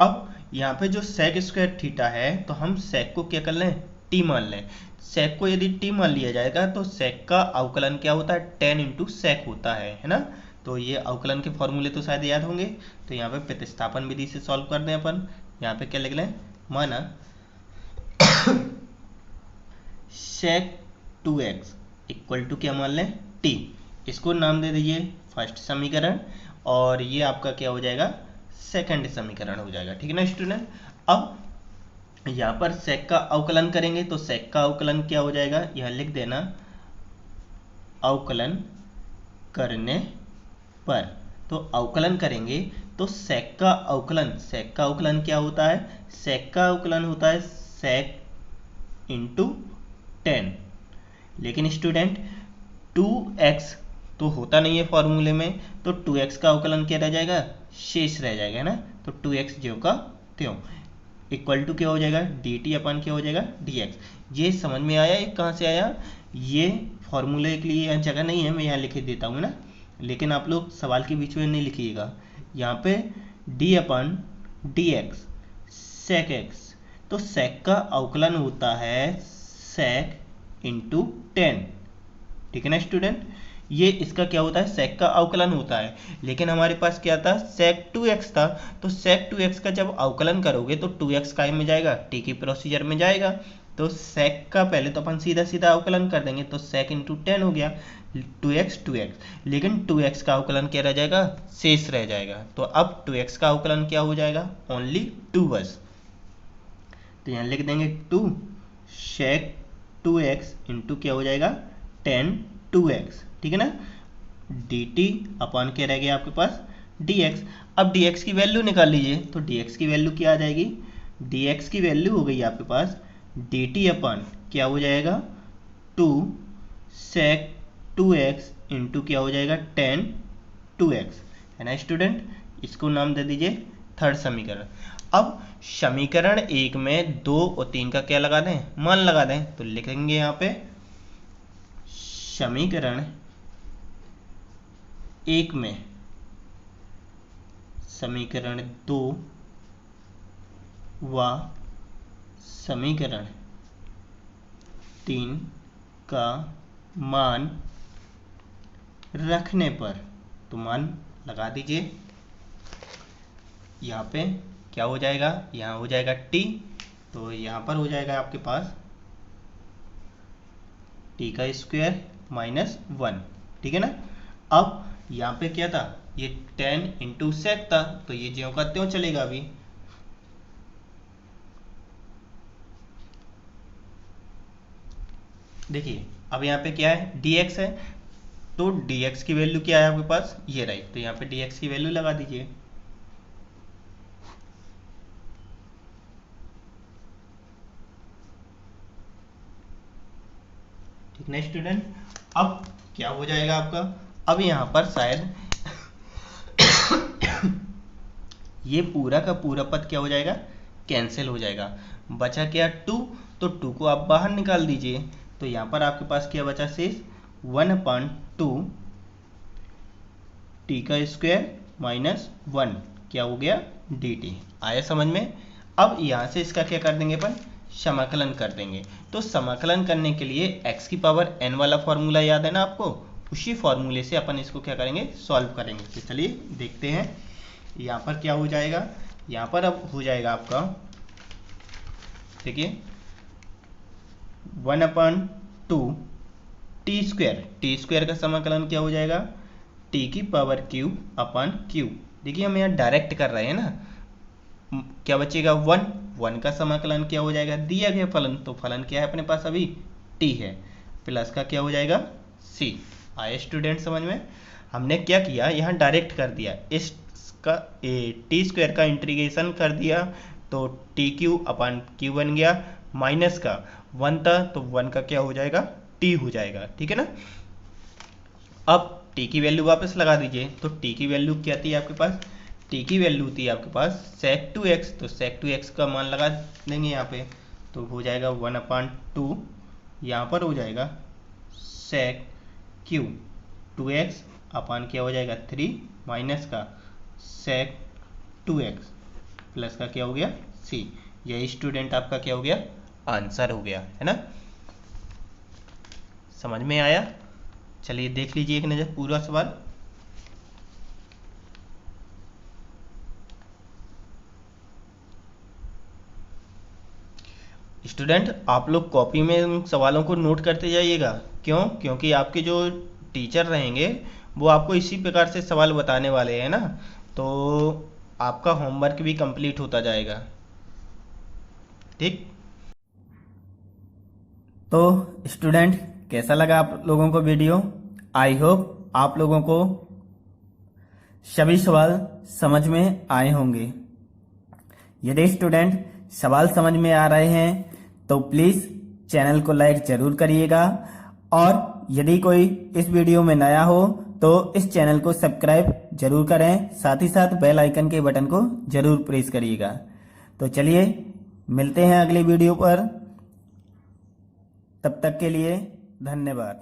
अब यहाँ पे जो sec स्क्वायर थीटा है तो हम sec को क्या कर लें, t मान लें। sec को यदि t मान लिया जाएगा तो sec का अवकलन क्या होता है, 10 इंटू sec होता है ना। तो ये अवकलन के फॉर्मूले तो शायद याद होंगे। तो यहाँ पे प्रतिस्थापन विधि से सॉल्व कर दें अपन। यहाँ पे क्या लिख लें, माना sec 2x इक्वल टू क्या मान लें t, इसको नाम दे दीजिए फर्स्ट समीकरण, और ये आपका क्या हो जाएगा सेकंड समीकरण हो जाएगा, ठीक है ना स्टूडेंट। अब यहाँ पर sec का अवकलन करेंगे तो sec का अवकलन क्या हो जाएगा, यह लिख देना अवकलन करने पर। तो अवकलन करेंगे तो sec का अवकलन क्या होता है, sec का अवकलन होता है sec इंटू 10। लेकिन स्टूडेंट 2x तो होता नहीं है फॉर्मूले में, तो 2x का अवकलन क्या रह जाएगा, शेष रह जाएगा, है ना। तो 2x ज्यों का त्यों इक्वल टू क्या हो जाएगा dt अपन क्या हो जाएगा dx। ये समझ में आया, ये कहाँ से आया, ये फॉर्मूले के लिए यहाँ जगह नहीं है, मैं यहाँ लिख देता हूँ ना, लेकिन आप लोग सवाल के बीच में नहीं लिखिएगा। यहाँ पे d अपन dx sec x, तो sec का अवकलन होता है sec इंटू 10, ठीक है ना स्टूडेंट। ये इसका क्या होता है, sec का अवकलन होता है। लेकिन हमारे पास क्या था, sec 2x था, तो sec 2x का जब अवकलन करोगे तो 2x काय में जाएगा, t की प्रोसीजर में जाएगा। तो sec का पहले तो अपन सीधा सीधा अवकलन कर देंगे, तो sec इंटू 10 हो गया 2x, लेकिन 2x का अवकलन क्या रह जाएगा, शेष रह जाएगा। तो अब 2x का अवकलन क्या हो जाएगा, ओनली 2 बस। तो यहाँ लिख देंगे 2 sec 2x इंटू क्या हो जाएगा 10 2x, ठीक है ना, dt अपॉन क्या रह गया आपके पास dx। अब dx की वैल्यू निकाल लीजिए, तो dx की वैल्यू क्या आ जाएगी, dx की वैल्यू हो गई आपके पास dt अपॉन क्या हो जाएगा 2 sec 2x इंटू क्या हो जाएगा 10 2x, है ना स्टूडेंट। इसको नाम दे दीजिए थर्ड समीकरण। अब समीकरण 1 में 2 और 3 का क्या लगा दें, मान लगा दें, तो लिखेंगे यहाँ पे समीकरण 1 में समीकरण 2 व समीकरण 3 का मान रखने पर, तो मान लगा दीजिए। यहाँ पे क्या हो जाएगा, यहाँ हो जाएगा t, तो यहाँ पर हो जाएगा आपके पास t का स्क्वायर माइनस 1, ठीक है ना। अब यहाँ पे क्या था, ये 10 इंटू सेक था, तो ये ज्यों का त्यों चलेगा अभी। देखिए अब यहाँ पे क्या है dx है, तो dx की वैल्यू क्या है आपके पास, ये रही, तो यहाँ पे dx की वैल्यू लगा दीजिए। ठीक ना स्टूडेंट। अब क्या हो जाएगा आपका, अब यहाँ पर शायद ये पूरा का पूरा पद क्या हो जाएगा, कैंसिल हो जाएगा। बचा क्या 2, तो 2 को आप बाहर निकाल दीजिए, तो यहाँ पर आपके पास क्या बचा शेष 1/2 t का स्क्वायर माइनस 1 क्या हो गया dt। आया समझ में। अब यहाँ से इसका क्या कर देंगे अपन, समाकलन कर देंगे। तो समाकलन करने के लिए x की पावर n वाला फॉर्मूला याद है ना आपको, उसी फॉर्मूले से अपन इसको क्या करेंगे, सॉल्व करेंगे। तो चलिए देखते हैं यहाँ पर क्या हो जाएगा। यहाँ पर अब हो जाएगा आपका, देखिए 1/2 टी स्क्वायर का समाकलन क्या हो जाएगा, टी की पावर क्यू अपॉन क्यू। देखिए हम यहाँ डायरेक्ट कर रहे हैं ना, क्या बचेगा 1 का समाकलन क्या हो जाएगा, दिया गया फलन, तो फलन क्या है अपने पास अभी t है, प्लस का क्या हो जाएगा c। आए स्टूडेंट समझ में। हमने क्या किया, यहाँ डायरेक्ट कर दिया, इसका टी स्क्वायर का इंटीग्रेशन कर दिया, तो टी क्यू अपॉन क्यू बन गया, माइनस का 1 था, तो 1 का क्या हो जाएगा t हो जाएगा, ठीक है ना। अब t की वैल्यू वापस लगा दीजिए, तो t की वैल्यू क्या थी आपके पास, t की वैल्यू थी आपके पास sec 2x, तो sec 2x का मान लगा देंगे यहाँ पे, तो हो जाएगा 1/2, यहाँ पर हो जाएगा sec q 2x अपॉन क्या हो जाएगा 3 माइनस का sec 2x प्लस का क्या हो गया c। यही स्टूडेंट आपका क्या हो गया, आंसर हो गया, है ना। समझ में आया। चलिए देख लीजिए एक नज़र पूरा सवाल। स्टूडेंट आप लोग कॉपी में इन सवालों को नोट करते जाइएगा। क्यों, क्योंकि आपके जो टीचर रहेंगे वो आपको इसी प्रकार से सवाल बताने वाले हैं ना, तो आपका होमवर्क भी कंप्लीट होता जाएगा, ठीक। तो स्टूडेंट कैसा लगा आप लोगों को वीडियो, आई होप आप लोगों को सभी सवाल समझ में आए होंगे। यदि स्टूडेंट सवाल समझ में आ रहे हैं तो प्लीज चैनल को लाइक जरूर करिएगा, और यदि कोई इस वीडियो में नया हो तो इस चैनल को सब्सक्राइब जरूर करें, साथ ही साथ बेल आइकन के बटन को जरूर प्रेस करिएगा। तो चलिए मिलते हैं अगली वीडियो पर, तब तक के लिए धन्यवाद।